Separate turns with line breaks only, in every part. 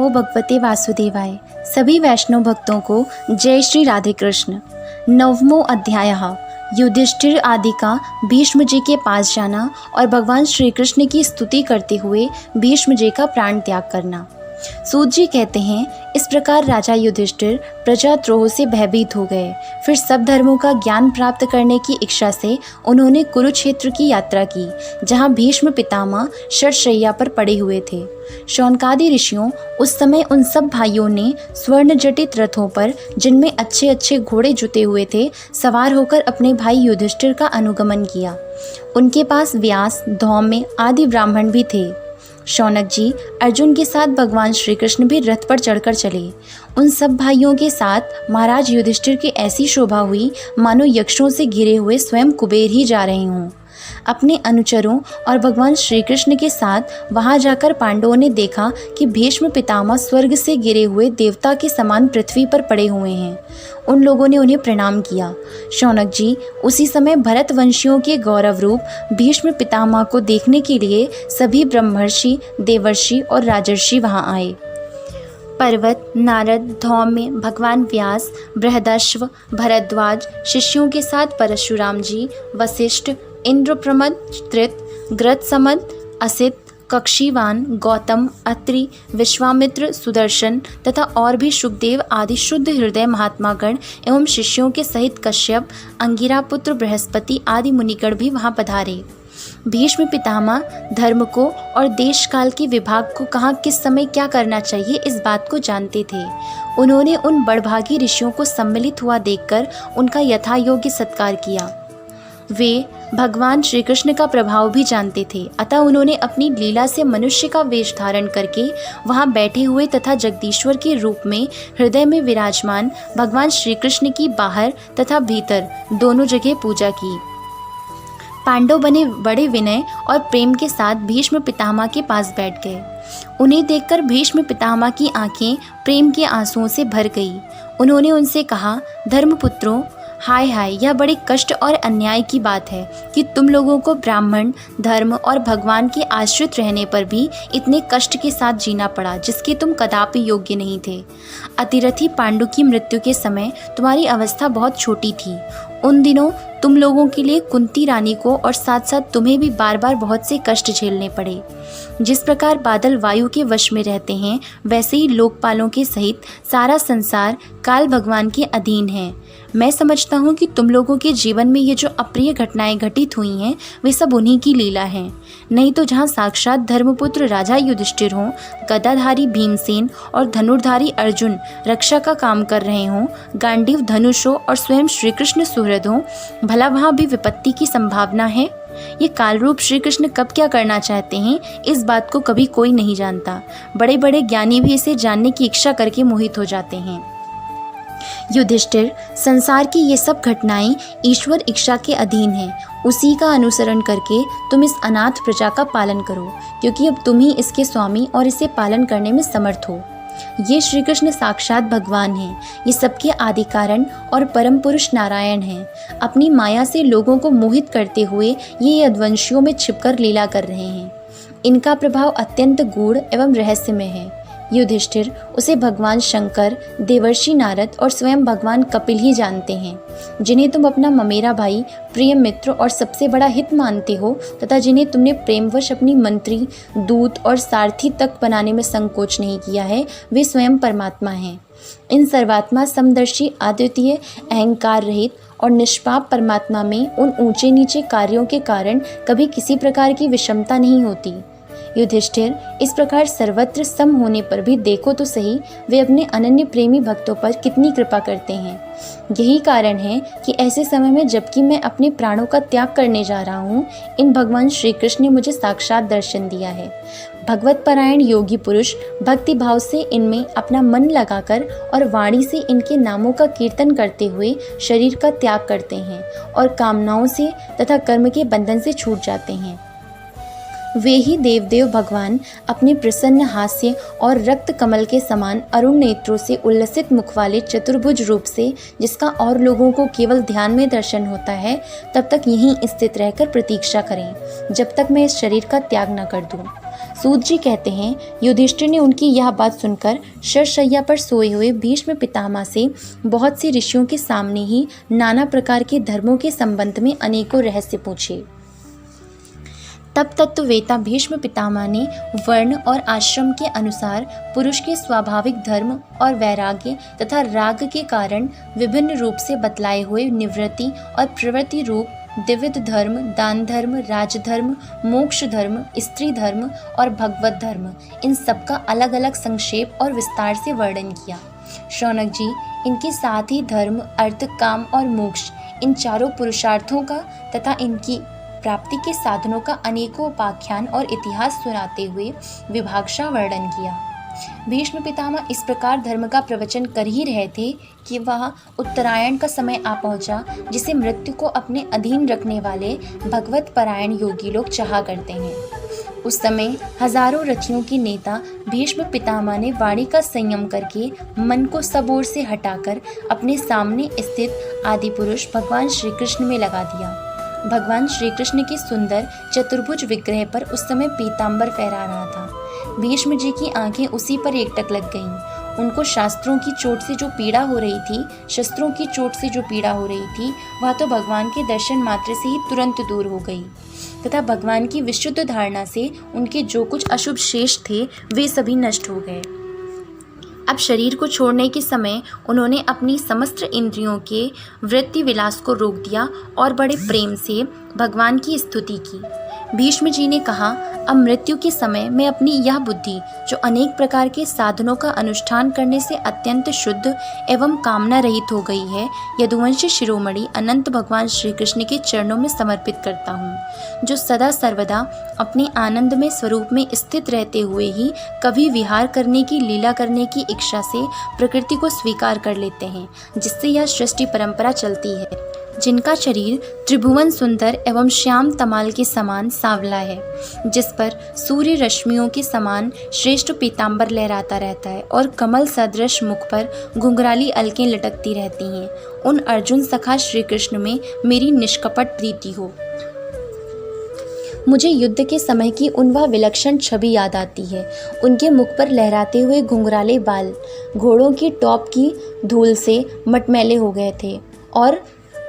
नमो भगवते वासुदेवाय। सभी वैष्णव भक्तों को जय श्री राधे कृष्ण। नवमो अध्याय युधिष्ठिर आदि का भीष्म जी के पास जाना और भगवान श्री कृष्ण की स्तुति करते हुए भीष्म जी का प्राण त्याग करना। सूत जी कहते हैं, इस प्रकार राजा युधिष्ठिर प्रजाद्रोह से भयभीत हो गए। फिर सब धर्मों का ज्ञान प्राप्त करने की इच्छा से उन्होंने कुरुक्षेत्र की यात्रा की, जहाँ भीष्म पितामह शरशय्या पर पड़े हुए थे। शौनकादि ऋषियों उस समय उन सब भाइयों ने स्वर्ण जटित रथों पर, जिनमें अच्छे अच्छे घोड़े जुते हुए थे, सवार होकर अपने भाई युधिष्ठिर का अनुगमन किया। उनके पास व्यास, धौम्य आदि ब्राह्मण भी थे। शौनक जी अर्जुन के साथ भगवान श्री कृष्ण भी रथ पर चढ़कर चले। उन सब भाइयों के साथ महाराज युधिष्ठिर की ऐसी शोभा हुई मानो यक्षों से घिरे हुए स्वयं कुबेर ही जा रहे हों। अपने अनुचरों और भगवान श्री कृष्ण के साथ वहां जाकर पांडवों ने देखा कि भीष्म पितामह स्वर्ग से गिरे हुए देवता के समान पृथ्वी पर पड़े हुए हैं। उन लोगों ने उन्हें प्रणाम किया। शौनक जी उसी समय भरत वंशियों के गौरव रूप भीष्म पितामह को देखने के लिए सभी ब्रह्मर्षि, देवर्षि और राजर्षि वहां आए। पर्वत, नारद, धौम्य, भगवान व्यास, बृहदश्व, भरद्वाज, शिष्यों के साथ परशुराम जी, वशिष्ठ, इंद्रप्रमद, त्रित, ग्रतसमद, असित, कक्षीवान, गौतम, अत्रि, विश्वामित्र, सुदर्शन तथा और भी सुखदेव आदि शुद्ध हृदय महात्मागण एवं शिष्यों के सहित कश्यप, अंगिरा पुत्र बृहस्पति आदि मुनिगण भी वहां पधारे। भीष्म पितामह धर्म को और देश काल के विभाग को कहाँ किस समय क्या करना चाहिए इस बात को जानते थे। उन्होंने उन बड़भागी ऋषियों को सम्मिलित हुआ देखकर उनका यथायोग्य सत्कार किया। वे भगवान श्री कृष्ण का प्रभाव भी जानते थे, अतः उन्होंने अपनी लीला से मनुष्य का वेश धारण करके वहां बैठे हुए तथा जगदीश्वर के रूप में हृदय में विराजमान भगवान श्री कृष्ण की बाहर तथा भीतर दोनों जगह पूजा की। पांडव बने बड़े विनय और प्रेम के साथ भीष्म पितामह के पास बैठ गए। उन्हें देखकर भीष्म पितामह की आंखें प्रेम के आंसुओं से भर गई। उन्होंने उनसे कहा, धर्मपुत्रों, हाय हाय, यह बड़े कष्ट और अन्याय की बात है कि तुम लोगों को ब्राह्मण, धर्म और भगवान के आश्रित रहने पर भी इतने कष्ट के साथ जीना पड़ा, जिसके तुम कदापि योग्य नहीं थे। अतिरथी पांडु की मृत्यु के समय तुम्हारी अवस्था बहुत छोटी थी। उन दिनों तुम लोगों के लिए कुंती रानी को और साथ साथ तुम्हें भी बार बार बहुत से कष्ट झेलने पड़े। जिस प्रकार बादल वायु के वश में रहते हैं, वैसे ही लोकपालों के सहित सारा संसार काल भगवान के अधीन है। मैं समझता हूँ कि तुम लोगों के जीवन में ये जो अप्रिय घटनाएं घटित हुई हैं, वे सब उन्हीं की लीला हैं। नहीं तो जहाँ साक्षात धर्मपुत्र राजा युधिष्ठिर हों, गदाधारी भीमसेन और धनुर्धारी अर्जुन रक्षा का काम कर रहे हों, गांडीव धनुष हो और स्वयं श्री कृष्ण सुहृद हों, भला वहाँ भी विपत्ति की संभावना है। ये कालरूप श्री कृष्ण कब क्या करना चाहते हैं, इस बात को कभी कोई नहीं जानता। बड़े बड़े ज्ञानी भी इसे जानने की इच्छा करके मोहित हो जाते हैं। युधिष्ठिर, संसार की ये सब घटनाएं ईश्वर इच्छा के अधीन हैं। उसी का अनुसरण करके तुम इस अनाथ प्रजा का पालन करो, क्योंकि अब तुम ही इसके स्वामी और इसे पालन करने में समर्थ हो। ये श्री कृष्ण साक्षात भगवान हैं। ये सबके आदि कारण और परम पुरुष नारायण हैं। अपनी माया से लोगों को मोहित करते हुए ये यदुवंशियों में छिपकर लीला कर रहे हैं। इनका प्रभाव अत्यंत गूढ़ एवं रहस्यमय है। युधिष्ठिर, उसे भगवान शंकर, देवर्षि नारद और स्वयं भगवान कपिल ही जानते हैं, जिन्हें तुम अपना ममेरा भाई, प्रिय मित्र और सबसे बड़ा हित मानते हो तथा जिन्हें तुमने प्रेमवश अपनी मंत्री, दूत और सारथी तक बनाने में संकोच नहीं किया है, वे स्वयं परमात्मा हैं। इन सर्वात्मा समदर्शी, अद्वितीय, अहंकार रहित और निष्पाप परमात्मा में उन ऊंचे नीचे कार्यों के कारण कभी किसी प्रकार की विषमता नहीं होती। युधिष्ठिर, इस प्रकार सर्वत्र सम होने पर भी देखो तो सही, वे अपने अनन्य प्रेमी भक्तों पर कितनी कृपा करते हैं। यही कारण है कि ऐसे समय में जबकि मैं अपने प्राणों का त्याग करने जा रहा हूँ, इन भगवान श्री कृष्ण ने मुझे साक्षात दर्शन दिया है। भगवत परायण योगी पुरुष भक्ति भाव से इनमें अपना मन लगाकर और वाणी से इनके नामों का कीर्तन करते हुए शरीर का त्याग करते हैं और कामनाओं से तथा कर्म के बंधन से छूट जाते हैं। वे ही देवदेव भगवान अपने प्रसन्न हास्य और रक्त कमल के समान अरुण नेत्रों से उल्लसित मुख वाले चतुर्भुज रूप से, जिसका और लोगों को केवल ध्यान में दर्शन होता है, तब तक यहीं स्थित रहकर प्रतीक्षा करें, जब तक मैं इस शरीर का त्याग न कर दूं। सूत जी कहते हैं, युधिष्ठिर ने उनकी यह बात सुनकर शरशैया पर सोए हुए भीष्म पितामह से बहुत से ऋषियों के सामने ही नाना प्रकार के धर्मों के संबंध में अनेकों रहस्य पूछे। तब तत्ववेता भीष्म पितामह ने वर्ण और आश्रम के अनुसार पुरुष के स्वाभाविक धर्म और वैराग्य तथा राग के कारण विभिन्न रूप से बतलाए हुए निवृत्ति और प्रवृत्ति रूप द्विविध धर्म, दान धर्म, राजधर्म, मोक्ष धर्म, स्त्री धर्म और भगवत धर्म, इन सबका अलग अलग संक्षेप और विस्तार से वर्णन किया। शौनक जी इनके साथ ही धर्म, अर्थ, काम और मोक्ष, इन चारों पुरुषार्थों का तथा इनकी प्राप्ति के साधनों का अनेकों उपाख्यान और इतिहास सुनाते हुए विभागशः वर्णन किया। भीष्म पितामह इस प्रकार धर्म का प्रवचन कर ही रहे थे कि वह उत्तरायण का समय आ पहुंचा, जिसे मृत्यु को अपने अधीन रखने वाले भगवत परायण योगी लोग चाहा करते हैं। उस समय हजारों रथियों के नेता भीष्म पितामह ने वाणी का संयम करके मन को सब ओर से हटाकर अपने सामने स्थित आदि पुरुष भगवान श्री कृष्ण में लगा दिया। भगवान श्री कृष्ण के सुंदर चतुर्भुज विग्रह पर उस समय पीतांबर फहरा रहा था। भीष्म जी की आंखें उसी पर एकटक लग गईं। उनको शस्त्रों की चोट से जो पीड़ा हो रही थी वह तो भगवान के दर्शन मात्र से ही तुरंत दूर हो गई तथा भगवान की विशुद्ध धारणा से उनके जो कुछ अशुभ शेष थे वे सभी नष्ट हो गए। अब शरीर को छोड़ने के समय उन्होंने अपनी समस्त इंद्रियों के वृत्ति विलास को रोक दिया और बड़े प्रेम से भगवान की स्तुति की। भीष्म जी ने कहा, अब मृत्यु के समय मैं अपनी यह बुद्धि जो अनेक प्रकार के साधनों का अनुष्ठान करने से अत्यंत शुद्ध एवं कामना रहित हो गई है, यदुवंश शिरोमणि अनंत भगवान श्री कृष्ण के चरणों में समर्पित करता हूँ, जो सदा सर्वदा अपने आनंद में स्वरूप में स्थित रहते हुए ही कभी विहार करने की लीला करने की इच्छा से प्रकृति को स्वीकार कर लेते हैं, जिससे यह सृष्टि परंपरा चलती है, जिनका शरीर त्रिभुवन सुंदर एवं श्याम तमाल के समान सांवला है, जिस पर सूर्य रश्मियों के समान श्रेष्ठ पीतांबर लहराता रहता है और कमल सदृश मुख पर घुंघराली अलकें लटकती रहती हैं। उन अर्जुन सखा श्री कृष्ण में मेरी निष्कपट प्रीति हो। मुझे युद्ध के समय की उन वह विलक्षण छवि याद आती है। उनके मुख पर लहराते हुए घुंघराले बाल घोड़ों की टॉप की धूल से मटमैले हो गए थे और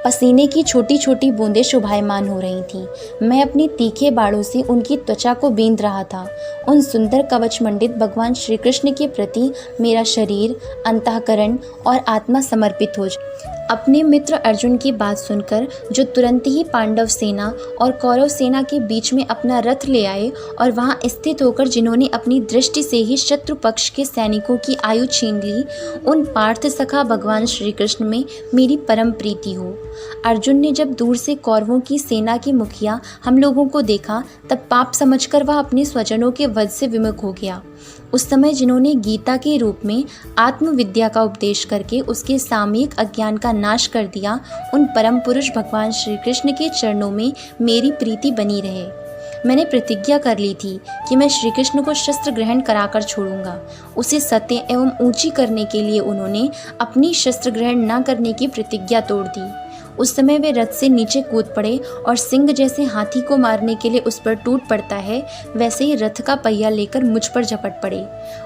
पसीने की छोटी छोटी बूंदें शोभायमान हो रही थीं। मैं अपनी तीखे बाड़ों से उनकी त्वचा को बींध रहा था। उन सुंदर कवच मंडित भगवान श्री कृष्ण के प्रति मेरा शरीर, अंतःकरण और आत्मा समर्पित हो जाए। अपने मित्र अर्जुन की बात सुनकर, जो तुरंत ही पांडव सेना और कौरव सेना के बीच में अपना रथ ले आए और वहां स्थित होकर जिन्होंने अपनी दृष्टि से ही शत्रु पक्ष के सैनिकों की आयु छीन ली, उन पार्थ सखा भगवान श्री कृष्ण में मेरी परम प्रीति हो। अर्जुन ने जब दूर से कौरवों की सेना के मुखिया हम लोगों को देखा, तब पाप समझकर वह अपने स्वजनों के वध से विमुख हो गया। उस समय जिन्होंने गीता के रूप में आत्मविद्या का उपदेश करके उसके सामयिक अज्ञान का नाश कर दिया, उन परम पुरुष भगवान श्री कृष्ण के चरणों में मेरी प्रीति बनी रहे। मैंने प्रतिज्ञा कर ली थी कि मैं श्री कृष्ण को शस्त्र ग्रहण कराकर छोड़ूंगा। उसे सत्य एवं ऊंची करने के लिए उन्होंने अपनी शस्त्र ग्रहण न करने की प्रतिज्ञा तोड़ दी। उस समय वे रथ से नीचे कूद पड़े और सिंह जैसे हाथी को मारने के लिए उस पर टूट पड़ता है, वैसे ही रथ का पहिया लेकर मुझ पर झपट पड़े।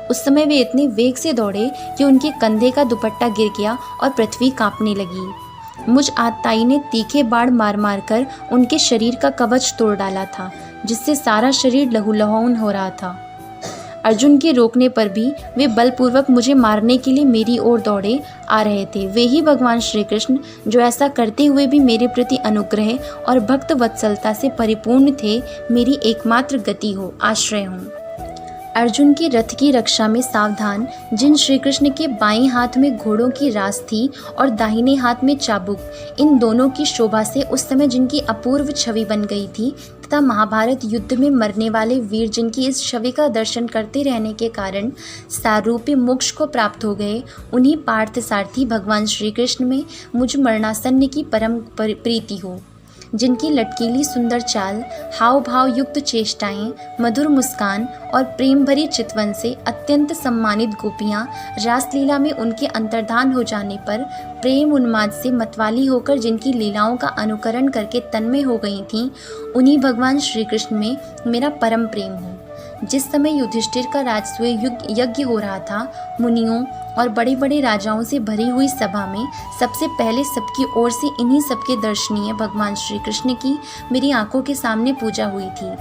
उस समय वे इतने वेग से दौड़े कि उनके कंधे का दुपट्टा गिर गया और पृथ्वी कांपने लगी। मुझ आतताई ने तीखे बाढ़ मार मार कर उनके शरीर का कवच तोड़ डाला था, जिससे सारा शरीर लहूलुहान हो रहा था। अर्जुन के रोकने पर भी वे बलपूर्वक मुझे मारने के लिए मेरी ओर दौड़े आ रहे थे। वे ही भगवान श्री कृष्ण जो ऐसा करते हुए भी मेरे प्रति अनुग्रह और भक्त वत्सलता से परिपूर्ण थे, मेरी एकमात्र गति हो, आश्रय हो। अर्जुन के रथ की रक्षा में सावधान जिन श्री कृष्ण के बाएं हाथ में घोड़ों की रास थी और दाहिने हाथ में चाबुक, इन दोनों की शोभा से उस समय जिनकी अपूर्व छवि बन गई थी तथा महाभारत युद्ध में मरने वाले वीर जिनकी इस छवि का दर्शन करते रहने के कारण सारूपी मोक्ष को प्राप्त हो गए, उन्हीं पार्थ सारथी भगवान श्री कृष्ण में मुझ मरणासन्न की परम प्रीति हो। जिनकी लटकीली सुंदर चाल, हाव भाव युक्त चेष्टाएं, मधुर मुस्कान और प्रेम भरी चितवन से अत्यंत सम्मानित गोपियां रासलीला में उनके अंतर्धान हो जाने पर प्रेम उन्माद से मतवाली होकर जिनकी लीलाओं का अनुकरण करके तन्मय हो गई थीं, उन्हीं भगवान श्री कृष्ण में मेरा परम प्रेम हो। जिस समय युधिष्ठिर का राजसूय यज्ञ हो रहा था, मुनियों और बड़े बड़े राजाओं से भरी हुई सभा में सबसे पहले सबकी ओर से इन्हीं सबके दर्शनीय भगवान श्री कृष्ण की मेरी आंखों के सामने पूजा हुई थी।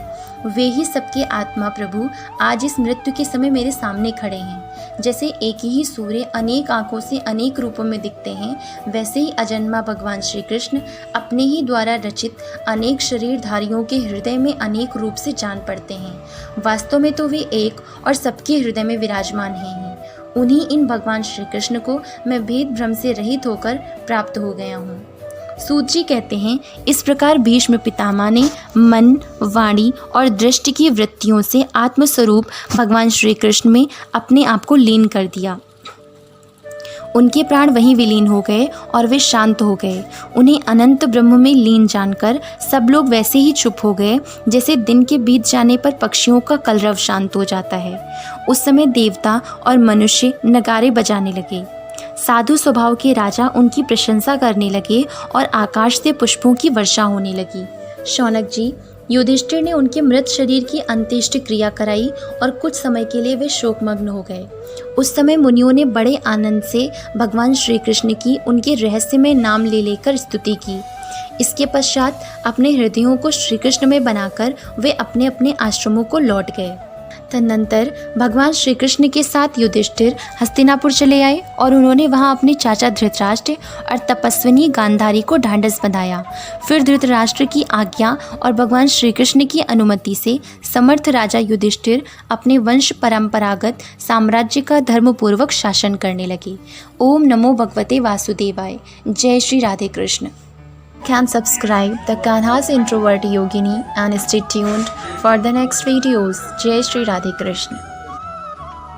वे ही सबके आत्मा प्रभु आज इस मृत्यु के समय मेरे सामने खड़े हैं। जैसे एक ही सूर्य अनेक आंखों से अनेक रूपों में दिखते हैं, वैसे ही अजन्मा भगवान श्री कृष्ण अपने ही द्वारा रचित अनेक शरीरधारियों के हृदय में अनेक रूप से जान पड़ते हैं। वास्तव में तो वे एक और सबके हृदय में विराजमान हैं ही। उन्हीं इन भगवान श्री कृष्ण को मैं भेद भ्रम से रहित होकर प्राप्त हो गया हूँ। सूत जी कहते हैं, इस प्रकार भीष्म पितामह ने मन, वाणी और दृष्टि की वृत्तियों से आत्मस्वरूप भगवान श्री कृष्ण में अपने आप को लीन कर दिया। उनके प्राण वहीं विलीन हो गए और वे शांत हो गए। उन्हें अनंत ब्रह्म में लीन जानकर सब लोग वैसे ही चुप हो गए जैसे दिन के बीत जाने पर पक्षियों का कलरव शांत हो जाता है। उस समय देवता और मनुष्य नगारे बजाने लगे। साधु स्वभाव के राजा उनकी प्रशंसा करने लगे और आकाश से पुष्पों की वर्षा होने लगी। शौनक जी, युधिष्ठिर ने उनके मृत शरीर की अंत्येष्टि क्रिया कराई और कुछ समय के लिए वे शोकमग्न हो गए। उस समय मुनियों ने बड़े आनंद से भगवान श्री कृष्ण की उनके रहस्यमय नाम ले लेकर स्तुति की। इसके पश्चात अपने हृदयों को श्री कृष्ण में बनाकर वे अपने अपने आश्रमों को लौट गए। तदनंतर भगवान श्री कृष्ण के साथ युधिष्ठिर हस्तिनापुर चले आए और उन्होंने वहां अपने चाचा धृतराष्ट्र और तपस्विनी गांधारी को ढांढस बंधाया। फिर धृतराष्ट्र की आज्ञा और भगवान श्री कृष्ण की अनुमति से समर्थ राजा युधिष्ठिर अपने वंश परंपरागत साम्राज्य का धर्मपूर्वक शासन करने लगे। ओम नमो भगवते वासुदेवाय। जय Shri Radhe Krishna. Can subscribe the Kanha's Introvert Yogini and stay tuned for the next videos. Jai Shri Radhe Krishna.